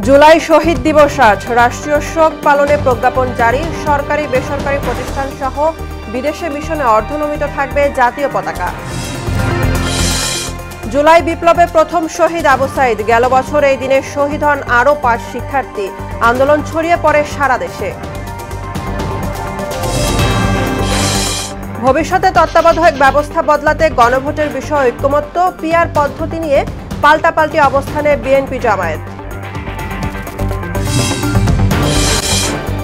জুলাই শহীদ দিবস আজ রাষ্ট্রীয় শোক পালনে প্রজ্ঞাপন জারি। সরকারি বেসরকারি প্রতিষ্ঠান সহ বিদেশে মিশনে অর্ধনমিত থাকবে জাতীয় পতাকা। জুলাই বিপ্লবে প্রথম শহীদ আবু সাইদ। গেল বছর এই দিনে শহীদ হন আরও 5 শিক্ষার্থী। আন্দোলন ছড়িয়ে পড়ে সারা দেশে। ভবিষ্যতে তত্ত্বাবধায়ক ব্যবস্থা বদলাতে গণভোটের বিষয়ে ঐক্যমত্য। পিআর পদ্ধতি নিয়ে পাল্টাপাল্টি অবস্থানে বিএনপি জামায়াত।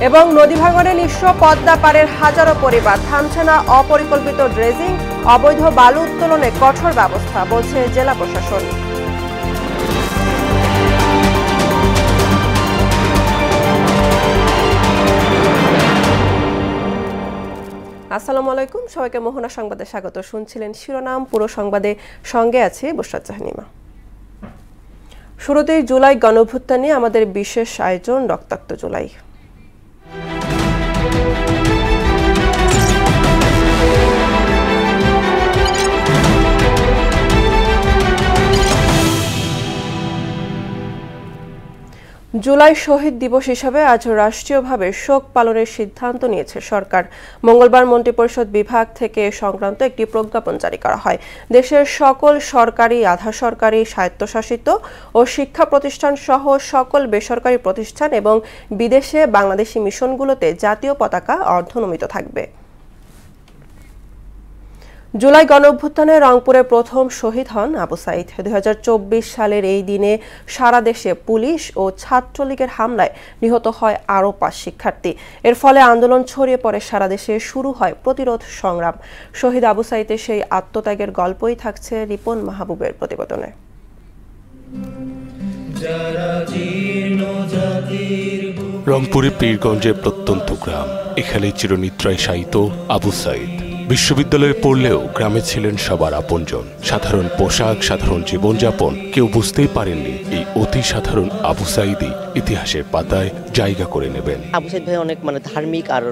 এবং নদী ভাঙনে নিঃস্ব পদ্মা পাড়ের হাজারো পরিবার। থামছে না অপরিকল্পিত ড্রেজিং, অবৈধ বালু উত্তোলনে কঠোর ব্যবস্থা, বলছে জেলা প্রশাসন। আসসালামু আলাইকুম, সবাইকে মোহনা সংবাদে স্বাগত। শুনছিলেন শিরোনাম, পুরো সংবাদে সঙ্গে আছে বুশরাত জাহানিমা। শুরুতেই জুলাই গণঅভ্যুত্থান নিয়ে আমাদের বিশেষ আয়োজন রক্তাক্ত জুলাই। জুলাই শহীদ দিবস হিসাবে আজ রাষ্ট্রীয়ভাবে শোক পালনের সিদ্ধান্ত নিয়েছে সরকার। মঙ্গলবার মন্ত্রিপরিষদ বিভাগ থেকে সংক্রান্ত একটি প্রজ্ঞাপন জারি করা হয়। দেশের সকল সরকারি, আধা সরকারি, স্বায়ত্তশাসিত ও শিক্ষা প্রতিষ্ঠান সহ সকল বেসরকারি প্রতিষ্ঠান এবং বিদেশে বাংলাদেশি মিশনগুলোতে জাতীয় পতাকা অর্ধনমিত থাকবে। জুলাই গণঅভ্যুত্থানে রংপুরে প্রথম শহীদ হন আবু সাইদ। 2024 সালের এই দিনে সারা দেশে পুলিশ ও ছাত্রলীগের হামলায় নিহত হয় আরও 5 শিক্ষার্থী। এর ফলে আন্দোলন ছড়িয়ে পড়ে সারা দেশে, শুরু হয় প্রতিরোধ সংগ্রাম। শহীদ আবু সাইদের সেই আত্মত্যাগের গল্পই থাকছে রিপন মাহবুবের প্রতিবেদনে। রংপুরের পীরগঞ্জের প্রত্যন্ত গ্রাম, এখানে চিরনিদ্রায় শায়িত আবু সাইদ। বিশ্ববিদ্যালয়ে পড়লেও গ্রামে ছিলেন সবার আপনজন। সাধারণ পোশাক, সাধারণ জীবনযাপন, কেউ বুঝতেই পারেননি এই অতি সাধারণ আবু সাইদই ইতিহাসের পাতায় জায়গা করে নেবেন। আবু সাইদ ভাই অনেক ধার্মিক আর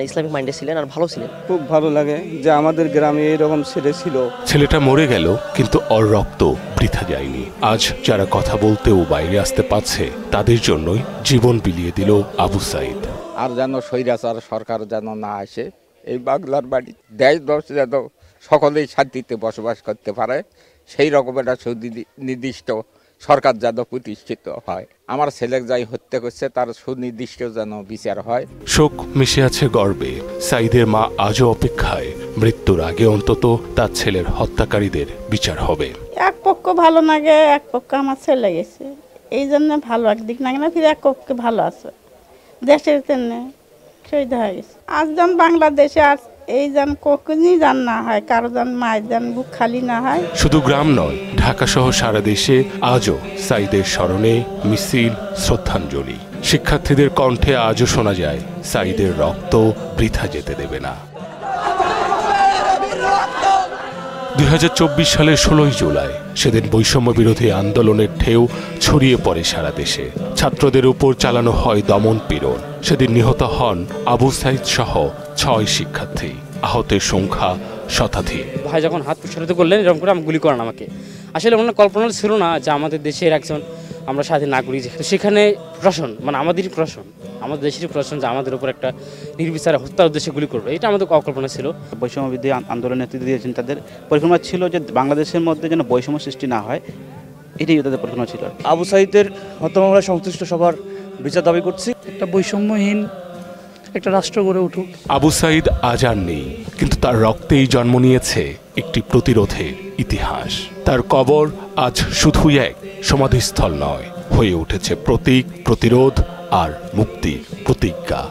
ইসলামিক মাইন্ডে ছিলেন আর ভালো ছিলেন। খুব ভালো লাগে যে আমাদের গ্রামে এরকম ছেলে ছিল। ছেলেটা মরে গেল, কিন্তু ওর রক্ত বৃথা যায়নি। আজ যারা কথা বলতেও বাইরে আসতে পারছে, তাদের জন্যই জীবন বিলিয়ে দিল আবু সাইদ। আর যেন স্বৈরাচার সরকার যেন না আসে, এই বাংলার বাড়ি দেশ যেন সকলেই শান্তিতে বসবাস করতে পারে, সেই রকম একটা সুনির্দিষ্ট সরকার যেন প্রতিষ্ঠিত হয়। আমার ছেলে যাই হত্যা করছে তার সুনির্দিষ্ট যেন বিচার হয়। শোক মিশে আছে গর্বে। সাইদের মা আজও অপেক্ষায়, মৃত্যুর আগে অন্তত তার ছেলের হত্যাকারীদের বিচার হবে। এক পক্ষ ভালো লাগে, এক পক্ষ আমার ছেলে গেছে, এই জন্য ভালো একদিক না কিনা ফিরে এক পক্ষে ভালো আছে। দেশের শহীদ হয়ে গেছে। আজ যেন বাংলাদেশে আর এই যেন কখনই যান না হয়, কারো যেন মায়ের যেন বুক খালি না হয়। শুধু গ্রাম নয়, ঢাকা সহ সারা দেশে আজও সাইদের স্মরণে মিছিল, শ্রদ্ধাঞ্জলি। শিক্ষার্থীদের কণ্ঠে আজও শোনা যায়, সাইদের রক্ত বৃথা যেতে দেবে না। 2024 সালের 16 জুলাই, সেদিন বৈষম্য বিরোধী আন্দোলনের ঢেউ ছড়িয়ে পড়ে সারা দেশে। ছাত্রদের উপর চালানো হয় দমন পীড়ন। সেদিন নিহত হন আবু সাইদ সহ 6 শিক্ষার্থী। আহতের সংখ্যা শতাধিক। ভাই যখন হাত প্রসারিত করলেন, এরকম করে আমি গুলি করেন আমাকে। আসলে ওনার কল্পনা ছিল না যে আমাদের দেশের একজন আমরা স্বাধীন নাগরিক, সেখানে প্রশাসন আমাদেরই প্রশাসন, আমাদের দেশেরই প্রশাসন যে আমাদের উপর একটা নির্বিচারে হত্যার উদ্দেশ্যে গুলি করবে, এটা আমাদের অকল্পনা ছিল। বৈষম্য বিরোধী আন্দোলনের নেতৃত্ব দিয়েছেন, তাদের পরিকল্পনা ছিল যে বাংলাদেশের মধ্যে যেন বৈষম্য সৃষ্টি না হয়, এটাই তাদের পরিকল্পনা ছিল। আবু সাইদের হত্যা মামলায় সংশ্লিষ্ট সবার বিচার দাবি করছি। একটা বৈষম্যহীন একটা রাষ্ট্র গড়ে উঠুক। আবু সাইদ আজ আর নেই, কিন্তু তার রক্তেই জন্ম নিয়েছে একটি প্রতিরোধের ইতিহাস। তার কবর আজ শুধুই এক সমাধিস্থল নয়, হয়ে উঠেছে প্রতীক, প্রতিরোধ আর মুক্তির প্রতিজ্ঞা।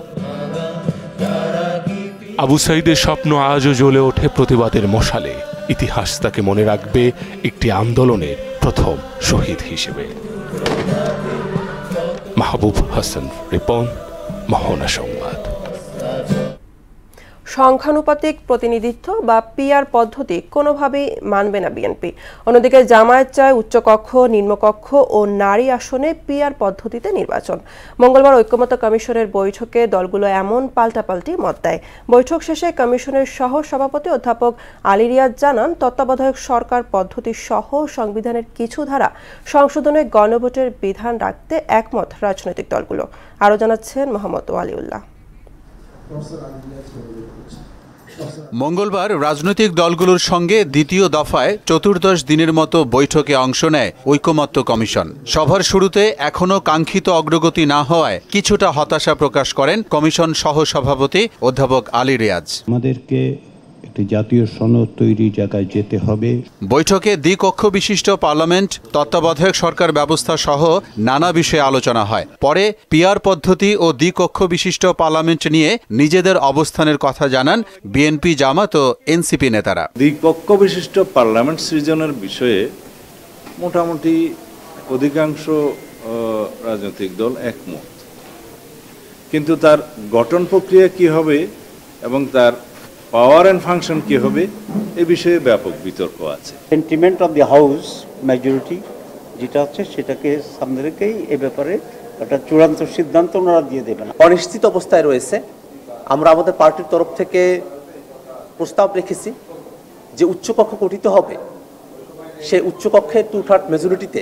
আবু সাইদের স্বপ্ন আজও জ্বলে ওঠে প্রতিবাদের মশালে। ইতিহাস তাকে মনে রাখবে একটি আন্দোলনের প্রথম শহীদ হিসেবে। মাহবুব হাসান, রিপন, মোহনা সংবাদ। সংখ্যানুপাতিক প্রতিনিধিত্ব বা পিআর পদ্ধতি কোনোভাবেই মানবে না বিএনপি। অন্যদিকে জামায়াত চায় উচ্চকক্ষ, নিম্নকক্ষ ও নারী আসনে পিআর পদ্ধতিতে নির্বাচন। মঙ্গলবার ঐক্যমত্য কমিশনের বৈঠকে দলগুলো এমন পাল্টাপাল্টি মত দেয়। বৈঠক শেষে কমিশনের সহ সভাপতি অধ্যাপক আলী রিয়াজ জানান, তত্ত্বাবধায়ক সরকার পদ্ধতি সহ সংবিধানের কিছু ধারা সংশোধনে গণভোটের বিধান রাখতে একমত রাজনৈতিক দলগুলো। আরও জানাচ্ছেন মোহাম্মদ ওয়ালিউল্লাহ। মঙ্গলবার রাজনৈতিক দলগুলোর সঙ্গে দ্বিতীয় দফায় 14 দিনের মতো বৈঠকে অংশ নেয় ঐকমত্য কমিশন। সভার শুরুতে এখনও কাঙ্ক্ষিত অগ্রগতি না হওয়ায় কিছুটা হতাশা প্রকাশ করেন কমিশন সহ সভাপতি অধ্যাপক আলী রিয়াজ। আমাদেরকে একটি জাতীয় সনদ তৈরি জায়গায় যেতে হবে। বৈঠকে দ্বিকক্ষ বিশিষ্ট পার্লামেন্ট, তত্ত্বাবধায়ক সরকার ব্যবস্থা সহ নানা বিষয়ে আলোচনা হয়। পরে পিআর পদ্ধতি ও দ্বিকক্ষ বিশিষ্ট পার্লামেন্ট নিয়ে নিজেদের অবস্থানের কথা জানান বিএনপি, জামাত ও এনসিপি নেতারা। দ্বিকক্ষ বিশিষ্ট পার্লামেন্ট সৃজনের বিষয়ে মোটামুটি অধিকাংশ রাজনৈতিক দল একমত, কিন্তু তার গঠন প্রক্রিয়া কি হবে এবং তার পাওয়ার এন্ড ফাংশন কি হবে এ বিষয়ে ব্যাপক বিতর্ক আছে। Sentiment of the house majority যেটা আছে সেটাকে সামনে রেখেই এ ব্যাপারে একটা চূড়ান্ত সিদ্ধান্ত ওনারা দিয়ে দেবেন। অনিশ্চিত অবস্থায় রয়েছে। আমরা আমাদের পার্টির তরফ থেকে প্রস্তাব রেখেছি যে উচ্চকক্ষ গঠিত হবে, সেই উচ্চকক্ষের 2/3 মেজরিটিতে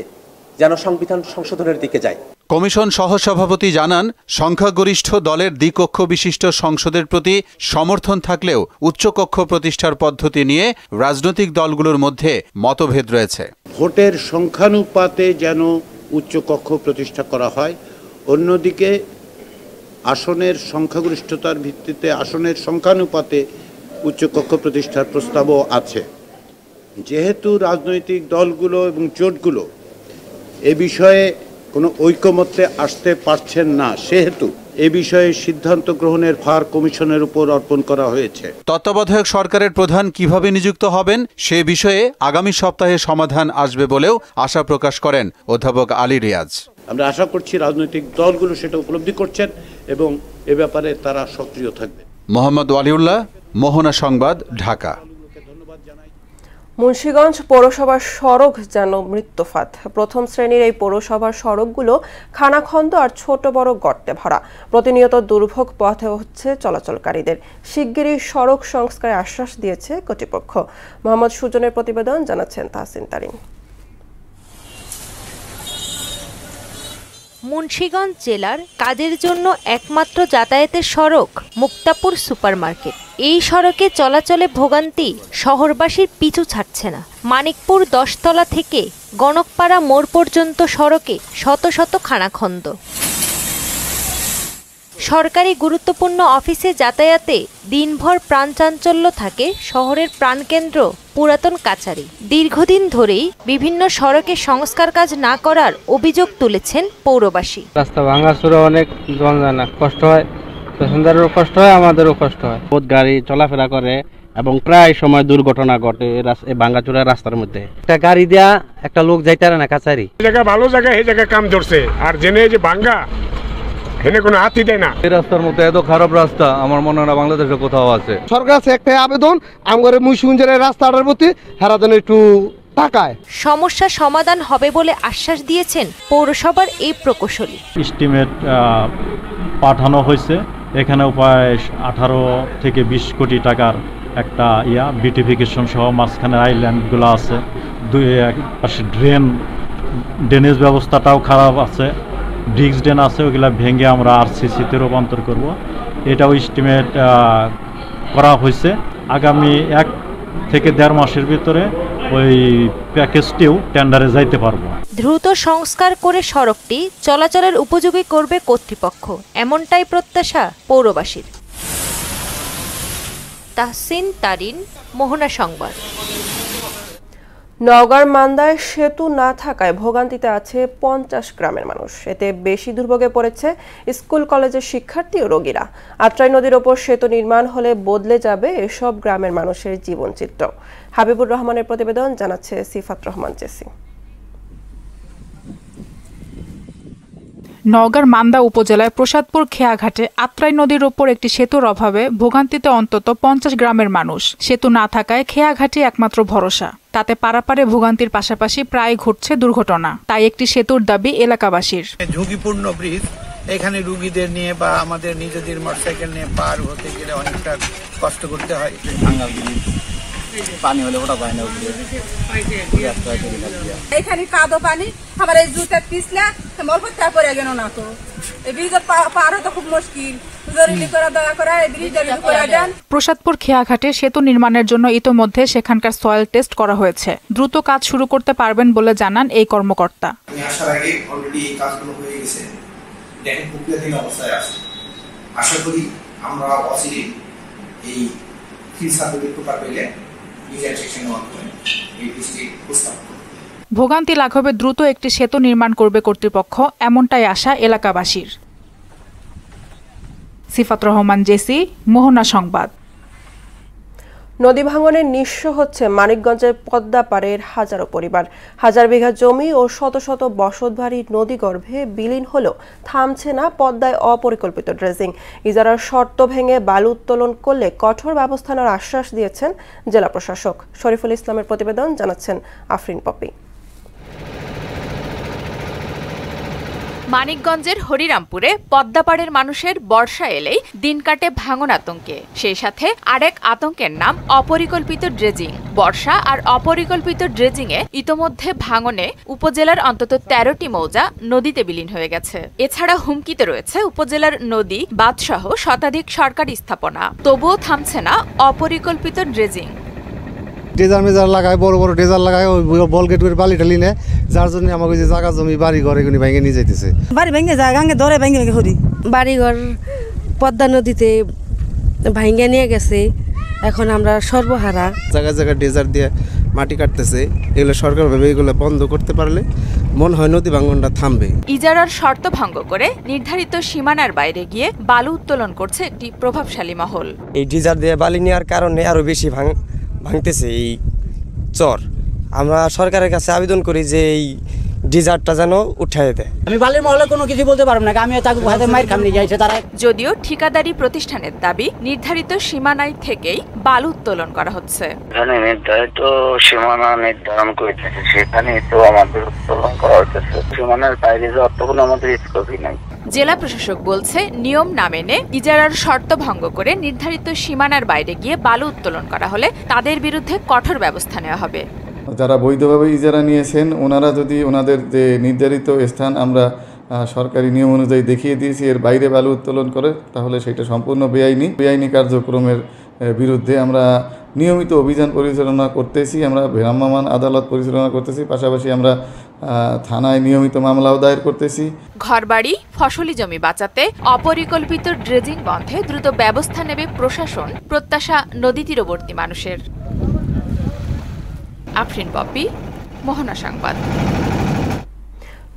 যেন সংবিধান সংশোধনের দিকে যায়। কমিশন সহসভাপতি জানান, সংখ্যাগরিষ্ঠ দলের দ্বিকক্ষ বিশিষ্ট সংসদের প্রতি সমর্থন থাকলেও উচ্চকক্ষ প্রতিষ্ঠার পদ্ধতি নিয়ে রাজনৈতিক দলগুলোর মধ্যে মতভেদ রয়েছে। ভোটের সংখ্যানুপাতে যেন উচ্চকক্ষ প্রতিষ্ঠা করা হয়, অন্যদিকে আসনের সংখ্যাগরিষ্ঠতার ভিত্তিতে আসনের সংখ্যানুপাতে উচ্চকক্ষ প্রতিষ্ঠার প্রস্তাবও আছে। যেহেতু রাজনৈতিক দলগুলো এবং জোটগুলো এ বিষয়ে কোনো ঐকমত্যে আসতে পারছেন না, সেহেতু এ বিষয়ে সিদ্ধান্ত গ্রহণের ভার কমিশনের উপর অর্পণ করা হয়েছে। তত্ত্বাবধায়ক সরকারের প্রধান কিভাবে নিযুক্ত হবেন সে বিষয়ে আগামী সপ্তাহে সমাধান আসবে বলেও আশা প্রকাশ করেন অধ্যাপক আলী রিয়াজ। আমরা আশা করছি রাজনৈতিক দলগুলো সেটা উপলব্ধি করছেন এবং এ ব্যাপারে তারা সক্রিয় থাকবে। মোহাম্মদ ওয়ালিউল্লাহ, মোহনা সংবাদ, ঢাকা। মুন্সিগঞ্জ পৌরসভার সড়ক যেন মৃত্যুফাত। প্রথম শ্রেণীর এই পৌরসভার সড়কগুলো খানাখন্দ আর ছোট বড় গর্তে ভরা। প্রতিনিয়ত দুর্ভোগ পথে হচ্ছে চলাচলকারীদের। শিগগিরই সড়ক সংস্কারের আশ্বাস দিয়েছে কর্তৃপক্ষ। মোহাম্মদ সুজনের প্রতিবেদন, জানাচ্ছেন তাহসিন তারিন। মুন্সিগঞ্জ জেলার কাজের জন্য একমাত্র যাতায়াতের সড়ক মুক্তাপুর সুপারমার্কেট। এই সড়কে চলাচলে ভোগান্তি শহরবাসীর পিছু ছাড়ছে না। মানিকপুর 10তলা থেকে গণকপাড়া মোড় পর্যন্ত সড়কে শত শত খানাখন্দ। সরকারি গুরুত্বপূর্ণ অফিসে যাতায়াতে দিনভর প্রাণচাঞ্চল্য থাকে শহরের প্রাণকেন্দ্র পুরাতন কাচারি। দীর্ঘদিন ধরেই বিভিন্ন সড়কে সংস্কার কাজ না করার অভিযোগ তুলেছেন পৌরবাসী। রাস্তা ভাঙাচোরা অনেক জনজানা, কষ্ট হয়, প্যাসেঞ্জারেরও কষ্ট হয়, আমাদেরও কষ্ট হয়। বহুত গাড়ি চলাফেরা করে এবং প্রায় সময় দুর্ঘটনা ঘটে এই ভাঙাচোরা রাস্তার মধ্যে। একটা গাড়ি দেয়া একটা লোক যাইতে পারে না কাচারি। জায়গা ভালো জায়গা, এই জায়গায় কাম ধরছে, আর জেনে যে ভাঙ্গা এখানে কোনো হাতি দেয় না। এই রাস্তার মধ্যে এত খারাপ রাস্তা আমার মনে হয় না বাংলাদেশে কোথাও আছে। সরকার কাছে একটা আবেদন, আমাদের মুন্সিগঞ্জের রাস্তাটার প্রতি হেরা যেন একটু তাকায়। সমস্যা সমাধান হবে বলে আশ্বাস দিয়েছেন পৌরসভার এই প্রকৌশলী। এস্টিমেট পাঠানো হয়েছে, এখানে প্রায় 18 থেকে 20 কোটি টাকার একটা বিউটিফিকেশন সহ মাঝখানে আইল্যান্ডগুলো আছে, দুই পাশে ড্রেনেজ ব্যবস্থাটাও খারাপ আছে, ব্রিক্স ড্রেন আছে, ওগুলা ভেঙে আমরা আরসিসিতে রূপান্তর করব। এটাও এস্টিমেট করা হয়েছে। আগামী 1 থেকে 1.5 মাসের ভিতরে ওই প্যাকেজটিও টেন্ডারে যাইতে পারবো। দ্রুত সংস্কার করে সড়কটি চলাচলের উপযোগী করবে কর্তৃপক্ষ, এমনটাই প্রত্যাশা পৌরবাসীর। তাহসিন তারিন, মোহনা সংবাদ। নওগাঁর মান্দায় সেতু না থাকায় ভোগান্তিতে আছে 50 গ্রামের মানুষ। এতে বেশি দুর্ভোগে পড়েছে স্কুল কলেজের শিক্ষার্থী ও রোগীরা। আত্রাই নদীর ওপর সেতু নির্মাণ হলে বদলে যাবে এসব গ্রামের মানুষের জীবনচিত্র। হাবিবুর রহমানের প্রতিবেদন, জানাচ্ছে সিফাত রহমান জেসি। নওগাঁর মান্দা উপজেলায় প্রসাদপুর খেয়াঘাটে আত্রাই নদীর ওপর একটি সেতুর অভাবে ভোগান্তিতে অন্তত 50 গ্রামের মানুষ। সেতু না থাকায় খেয়াঘাটই একমাত্র ভরসা। তাতে পারাপারে ভোগান্তির পাশাপাশি প্রায় ঘটছে দুর্ঘটনা। তাই একটি সেতুর দাবি এলাকাবাসীর। ঝুঁকিপূর্ণ ব্রিজ, এখানে রুগীদের নিয়ে বা আমাদের নিজেদের মোটরসাইকেল নিয়ে পার হতে গেলে অনেকটা কষ্ট করতে হয়। পানি হলে ওটা যায় না, এখানে কাদো পানি আমার এই জুতা পিছলা মল করতে পড়ে গেল না তো এই ব্রিজ পার হতে খুব মুশকিল। প্রসাদপুর খেয়াঘাটে সেতু নির্মাণের জন্য ইতোমধ্যে সেখানকার সয়েল টেস্ট করা হয়েছে। দ্রুত কাজ শুরু করতে পারবেন বলে জানান এই কর্মকর্তা। আসার আগে অলরেডি এই কাজগুলো হয়ে গেছে, দেখেন প্রক্রিয়াধীন অবস্থায় আছে। আশা করি আমরা অচিরে এই ফিল সার্টিফিকেট পেপার পেলে ভোগান্তি লাঘবে দ্রুত একটি সেতু নির্মাণ করবে কর্তৃপক্ষ, এমনটাই আশা এলাকাবাসীর। সিফাত রহমান, জেসি, মোহনা সংবাদ। নদী ভাঙনে নিঃস্ব হচ্ছে মানিকগঞ্জের পদ্মাপাড়ের হাজারো পরিবার। হাজার বিঘা জমি ও শত শত বসতবাড়ি নদীগর্ভে বিলীন হলেও থামছে না পদ্মায় অপরিকল্পিত ড্রেজিং। ইজারার শর্ত ভেঙে বালু উত্তোলন করলে কঠোর ব্যবস্থা নেওয়ার আশ্বাস দিয়েছেন জেলা প্রশাসক। শরীফুল ইসলামের প্রতিবেদন, জানাচ্ছেন আফরিন পপি। মানিকগঞ্জের হরিরামপুরে পদ্মাপাড়ের মানুষের বর্ষা এলেই দিন কাটে ভাঙন আতঙ্কে। সেই সাথে আরেক আতঙ্কের নাম অপরিকল্পিত ড্রেজিং। বর্ষা আর অপরিকল্পিত ড্রেজিংয়ে ইতোমধ্যে ভাঙনে উপজেলার অন্তত 13টি মৌজা নদীতে বিলীন হয়ে গেছে। এছাড়া হুমকিতে রয়েছে উপজেলার নদী, বাঁধসহ শতাধিক সরকারি স্থাপনা। তবুও থামছে না অপরিকল্পিত ড্রেজিং। ডেজার মেজার লাগায়, বড় বড় ডেজার লাগায়, ওই বল গেট করে বালি টালি নেয়, যার জন্য আমাকে যে জায়গা জমি বাড়ি ঘর এগুলি ভেঙে নিয়ে যাইতেছে। বাড়ি ভেঙে যায়, গাঙ্গে ধরে ভেঙে ভেঙে হরি বাড়িঘর পদ্মা নদীতে ভেঙে নিয়ে গেছে। এখন আমরা সর্বহারা। জায়গায় জায়গায় ডেজার দিয়ে মাটি কাটতেছে। এগুলো সরকারভাবে এগুলো বন্ধ করতে পারলে মনে হয় নদী ভাঙনটা থামবে। ইজারার শর্ত ভঙ্গ করে নির্ধারিত সীমানার বাইরে গিয়ে বালু উত্তোলন করছে একটি প্রভাবশালী মহল। এই ডিজার দিয়ে বালি নেওয়ার কারণে আরো বেশি ভাঙতেছে এই চর। আমরা সরকারের কাছে আবেদন করি যে এই ডিজারটা যেন উঠায় দেয়। আমি বালির মহলে কোনো কিছু বলতে পারবো না, আমি তাকে হাতে মাইর খামনি যাইছে তারা। যদিও ঠিকাদারি প্রতিষ্ঠানের দাবি নির্ধারিত সীমানায় থেকেই বালু উত্তোলন করা হচ্ছে। এখানে নির্ধারিত সীমানা নির্ধারণ করেছে, সেখানে তো আমাদের উত্তোলন করা হচ্ছে। সীমানার বাইরে যাওয়ার তো কোনো আমাদের স্কোপই নাই। জেলা প্রশাসক বলছে, নিয়ম না মেনে ইজারার শর্ত ভঙ্গ করে নির্ধারিত সীমানার বাইরে গিয়ে বালু উত্তোলন করা হলে তাদের বিরুদ্ধে কঠোর ব্যবস্থা নেওয়া হবে। যারা বৈধভাবে ইজারা নিয়েছেন, ওনারা যদি ওনাদের যে নির্ধারিত স্থান আমরা সরকারি নিয়ম অনুযায়ী দেখিয়ে দিয়েছি, এর বাইরে বালু উত্তোলন করে, তাহলে সেটা সম্পূর্ণ বেআইনি কার্যক্রমের বিরুদ্ধে আমরা নিয়মিত অভিযান পরিচালনা করতেছি। আমরা ভ্রাম্যমাণ আদালত পরিচালনা করতেছি, পাশাপাশি আমরা থানায় নিয়মিত মামলাও দায়ের করতেছি। ঘরবাড়ি, ফসলি জমি বাঁচাতে অপরিকল্পিত ড্রেজিং বন্ধে দ্রুত ব্যবস্থা নেবে প্রশাসন, প্রত্যাশা নদী তীরবর্তী মানুষের। আফরিন পপি, মোহনা সংবাদ।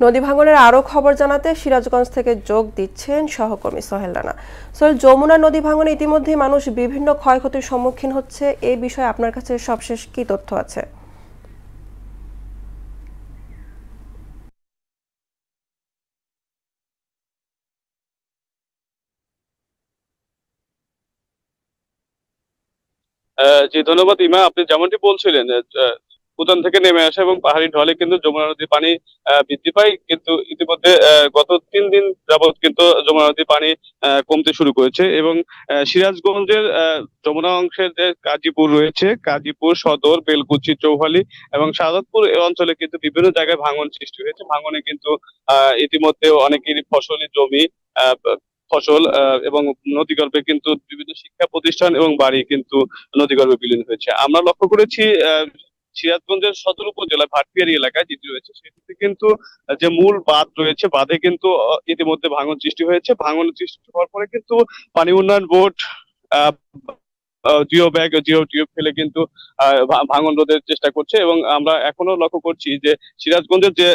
নদী ভাঙনের আরও খবর জানাতে সিরাজগঞ্জ থেকে যোগ দিচ্ছেন সহকর্মী সোহেল রানা। সোহেল, যমুনা নদী ভাঙনে ইতিমধ্যে মানুষ বিভিন্ন ক্ষয়ক্ষতির সম্মুখীন হচ্ছে, এই বিষয়ে আপনার কাছে সবশেষ কি তথ্য আছে? জি ধন্যবাদ ইমা। আপনি যেমনটি বলছিলেন, উজান থেকে নেমে আসা এবং পাহাড়ি ঢলে কিন্তু যমুনা নদীর পানি বৃদ্ধি পায়, কিন্তু ইতিমধ্যে গত 3 দিন যাবৎ কিন্তু যমুনা নদীর পানি কমতে শুরু করেছে এবং সিরাজগঞ্জের যমুনা অংশের যে কাজীপুর রয়েছে, কাজীপুর সদর, বেলকুচি, চৌহালি এবং শাহাদাতপুর এই অঞ্চলে কিন্তু বিভিন্ন জায়গায় ভাঙন সৃষ্টি হয়েছে। ভাঙনে কিন্তু ইতিমধ্যে অনেকেরই ফসলি জমি, ফসল এবং নদীগর্ভে কিন্তু বিভিন্ন শিক্ষা প্রতিষ্ঠান এবং বাড়ি কিন্তু নদীগর্ভে বিলীন হয়েছে। আমরা লক্ষ্য করেছি সিরাজগঞ্জের সদর উপজেলা ভাটপিয়ারি এলাকায় যেটি রয়েছে, সেটিতে কিন্তু যে মূল বাঁধ রয়েছে, বাঁধে কিন্তু ইতিমধ্যে ভাঙন সৃষ্টি হয়েছে। ভাঙন সৃষ্টি হওয়ার পরে কিন্তু পানি উন্নয়ন বোর্ড জিও টিউব ফেলে কিন্তু ভাঙন রোধের চেষ্টা করছে এবং আমরা এখনো লক্ষ্য করছি যে সিরাজগঞ্জের যে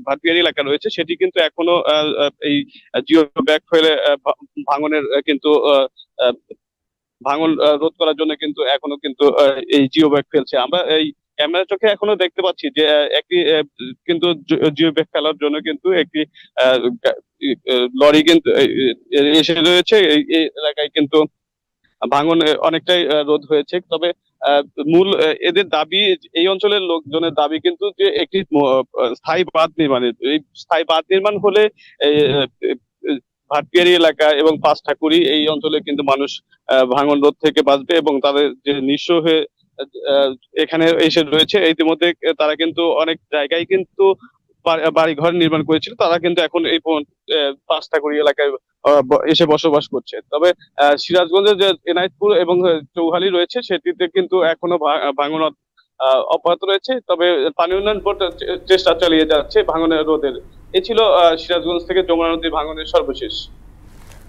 ভাটপিয়ারি এলাকা রয়েছে, সেটি কিন্তু এখনো এই জিও ব্যাগ ফেলে ভাঙনের কিন্তু ভাঙন রোধ করার জন্য কিন্তু এখনো কিন্তু এই জিও ব্যাগ ফেলছে। আমরা এই ক্যামেরা চোখে এখনো দেখতে পাচ্ছি যে একটি কিন্তু জিও ব্যাগ ফেলার জন্য কিন্তু একটি লরি কিন্তু এসে রয়েছে। এই এলাকায় কিন্তু ভাঙন অনেকটাই রোধ হয়েছে। তবে মূল এদের দাবি, এই অঞ্চলের লোকজনের দাবি কিন্তু যে একটি স্থায়ী বাঁধ নির্মাণের। এই স্থায়ী বাঁধ নির্মাণ হলে ভাটপিয়ারি এলাকা এবং পাঁচঠাকুরি এই অঞ্চলে কিন্তু মানুষ ভাঙন রোধ থেকে বাঁচবে এবং তাদের যে নিঃস্ব হয়ে এখানে এসে রয়েছে, ইতিমধ্যে তারা কিন্তু অনেক জায়গায় কিন্তু বাড়ি ঘর নির্মাণ করেছিল, তারা কিন্তু এখন এই পাঁচঠাকুরি এলাকায় এসে বসবাস করছে। তবে সিরাজগঞ্জের যে এনায়েতপুর এবং চৌহালি রয়েছে সেটিতে কিন্তু এখনো ভাঙন অব্যাহত রয়েছে। তবে পানি উন্নয়ন বোর্ড চেষ্টা চালিয়ে যাচ্ছে ভাঙনের রোধের। এ ছিল সিরাজগঞ্জ থেকে যমুনা নদী ভাঙনের সর্বশেষ।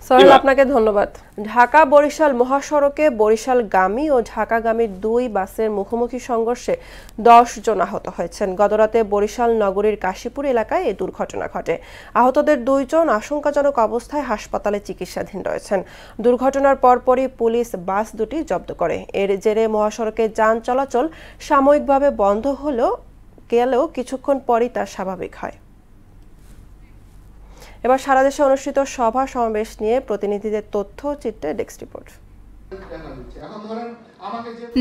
সোহেল, আপনাকে ধন্যবাদ। ঢাকা বরিশাল মহাসড়কে বরিশালগামী ও ঢাকাগামী 2 বাসের মুখোমুখি সংঘর্ষে 10 জন আহত হয়েছেন। গতরাতে বরিশাল নগরীর কাশীপুর এলাকায় এই দুর্ঘটনা ঘটে। আহতদের 2 জন আশঙ্কাজনক অবস্থায় হাসপাতালে চিকিৎসাধীন রয়েছেন। দুর্ঘটনার পরপরই পুলিশ বাস দুটি জব্দ করে। এর জেরে মহাসড়কে যান চলাচল সাময়িকভাবে বন্ধ গেলেও কিছুক্ষণ পরই তা স্বাভাবিক হয়। এবার সারা দেশে অনুষ্ঠিত সভা সমাবেশ নিয়ে প্রতিনিধিদের তথ্য চিত্রে ডেস্ক রিপোর্ট।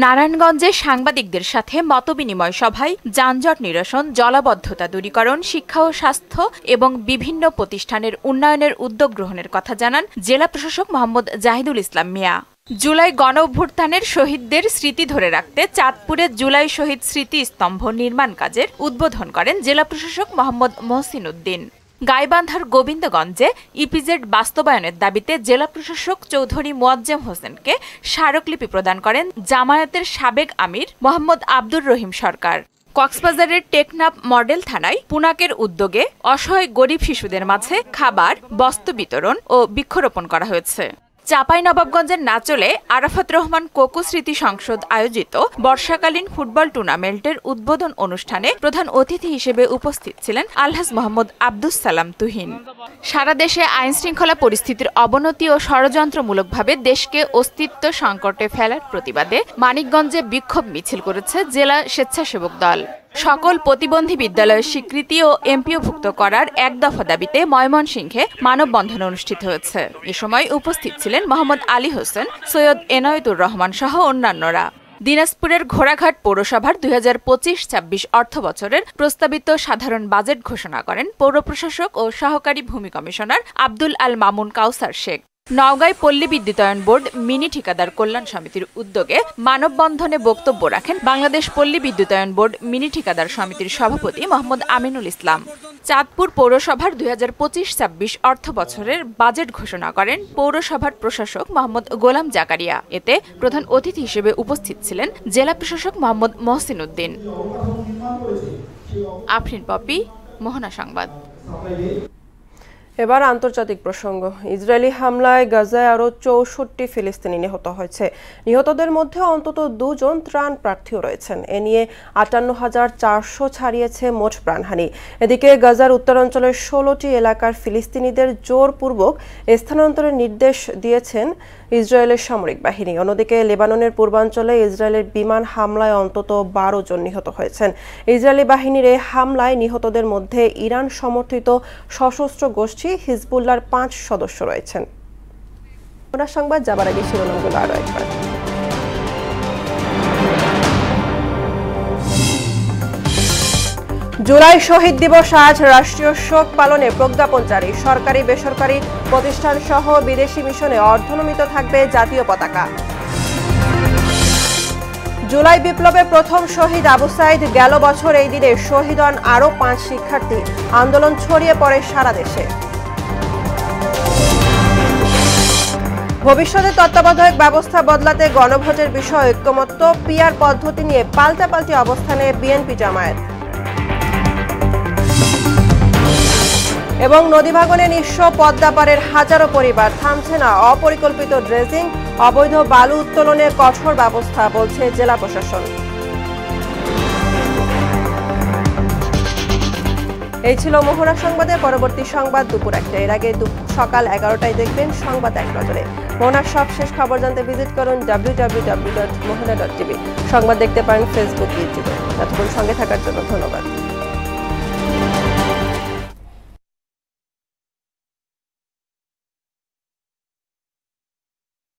নারায়ণগঞ্জে সাংবাদিকদের সাথে মতবিনিময় সভায় যানজট নিরসন, জলাবদ্ধতা দূরীকরণ, শিক্ষা ও স্বাস্থ্য এবং বিভিন্ন প্রতিষ্ঠানের উন্নয়নের উদ্যোগ গ্রহণের কথা জানান জেলা প্রশাসক মোহাম্মদ জাহিদুল ইসলাম মিয়া। জুলাই গণ অভ্যুত্থানের শহীদদের স্মৃতি ধরে রাখতে চাঁদপুরে জুলাই শহীদ স্মৃতি স্তম্ভ নির্মাণ কাজের উদ্বোধন করেন জেলা প্রশাসক মোহাম্মদ মহসিন উদ্দিন। গাইবান্ধার গোবিন্দগঞ্জে ইপিজেড বাস্তবায়নের দাবিতে জেলা প্রশাসক চৌধুরী মোয়াজ্জেম হোসেনকে স্মারকলিপি প্রদান করেন জামায়াতের সাবেক আমির মোহাম্মদ আব্দুর রহিম সরকার। কক্সবাজারের টেকনাফ মডেল থানায় পুনাকের উদ্যোগে অসহায় গরিব শিশুদের মাঝে খাবার, বস্ত্র বিতরণ ও বৃক্ষরোপণ করা হয়েছে। চাঁপাইনবাবগঞ্জের নাচলে আরাফাত রহমান কোকো স্মৃতি সংসদ আয়োজিত বর্ষাকালীন ফুটবল টুর্নামেন্টের উদ্বোধন অনুষ্ঠানে প্রধান অতিথি হিসেবে উপস্থিত ছিলেন আলহাজ মোহাম্মদ আব্দুস সালাম তুহিন। সারা দেশে আইনশৃঙ্খলা পরিস্থিতির অবনতি ও ষড়যন্ত্রমূলকভাবে দেশকে অস্তিত্ব সংকটে ফেলার প্রতিবাদে মানিকগঞ্জে বিক্ষোভ মিছিল করেছে জেলা স্বেচ্ছাসেবক দল। সকল প্রতিবন্ধী বিদ্যালয়ের স্বীকৃতি ও এমপিওভুক্ত করার এক দফা দাবিতে ময়মনসিংহে মানববন্ধন অনুষ্ঠিত হয়েছে। এ সময় উপস্থিত ছিলেন মোহাম্মদ আলী হোসেন, সৈয়দ এনায়েতুর রহমান সহ অন্যান্যরা। দিনাজপুরের ঘোড়াঘাট পৌরসভার 2025-26 অর্থ বছরের প্রস্তাবিত সাধারণ বাজেট ঘোষণা করেন পৌর প্রশাসক ও সহকারী ভূমি কমিশনার আব্দুল আল মামুন কাউসার শেখ। নওগাঁয় পল্লী বিদ্যুতায়ন বোর্ড মিনি ঠিকাদার কল্যাণ সমিতির উদ্যোগে মানববন্ধনে বক্তব্য রাখেন বাংলাদেশ পল্লী বিদ্যুতায়ন বোর্ড মিনি ঠিকাদার সমিতির সভাপতি মোহাম্মদ আমিনুল ইসলাম। চাঁদপুর পৌরসভার 2025-26 অর্থ বছরের বাজেট ঘোষণা করেন পৌরসভার প্রশাসক মোহাম্মদ গোলাম জাকারিয়া। এতে প্রধান অতিথি হিসেবে উপস্থিত ছিলেন জেলা প্রশাসক মোহাম্মদ মহসিন উদ্দিন। আফরিন পপি, মোহনা সংবাদ। এবার আন্তর্জাতিক প্রসঙ্গ। ইসরায়েলি হামলায় গাজায় আরও 64 ফিলিস্তিনি নিহত হয়েছে। নিহতদের মধ্যে অন্তত 2 জন ত্রাণ প্রার্থীও রয়েছেন। এ নিয়ে 58,400 ছাড়িয়েছে মোট প্রাণহানি। এদিকে গাজার উত্তরাঞ্চলের 16টি এলাকার ফিলিস্তিনিদের জোরপূর্বক স্থানান্তরের নির্দেশ দিয়েছেন ইসরায়েলের সামরিক বাহিনী। অন্যদিকে লেবাননের পূর্বাঞ্চলে ইসরায়েলের বিমান হামলায় অন্তত 12 জন নিহত হয়েছেন। ইসরায়েলি বাহিনীর এই হামলায় নিহতদের মধ্যে ইরান সমর্থিত সশস্ত্র গোষ্ঠী হিজবুল্লাহর 5 সদস্য রয়েছেন। সংবাদ যাবার আগে শিরোনামগুলো আরো একবার। জুলাই শহীদ দিবস আজ রাষ্ট্রীয় শোক পালনে প্রজ্ঞাপন জারি। সরকারি বেসরকারি প্রতিষ্ঠান সহ বিদেশি মিশনে অর্ধনমিত থাকবে জাতীয় পতাকা। জুলাই বিপ্লবে প্রথম শহীদ আবু সাইদ গেল বছর এই দিনে শহীদ হন আরও 5 শিক্ষার্থী। আন্দোলন ছড়িয়ে পড়ে সারা দেশে। ভবিষ্যতে তত্ত্বাবধায়ক ব্যবস্থা বদলাতে গণভোটের বিষয়ে ঐক্যমত্য। পিআর পদ্ধতি নিয়ে পাল্টাপাল্টি অবস্থানে বিএনপি জামায়াত। এবং নদী ভাঙনে নিঃস্ব পদ্মাপাড়ের হাজারো পরিবার, থামছে না অপরিকল্পিত ড্রেজিং, অবৈধ বালু উত্তোলনে কঠোর ব্যবস্থা বলছে জেলা প্রশাসন। এই ছিল মোহনা সংবাদে। পরবর্তী সংবাদ দুপুর 1টায়। এর আগে সকাল 11টায় দেখবেন সংবাদ এক নজরে। মোহনার সবশেষ খবর জানতে ভিজিট করুন www.mohana.tv। সংবাদ দেখতে পারেন ফেসবুক, ইউটিউবে। ততক্ষণ সঙ্গে থাকার জন্য ধন্যবাদ।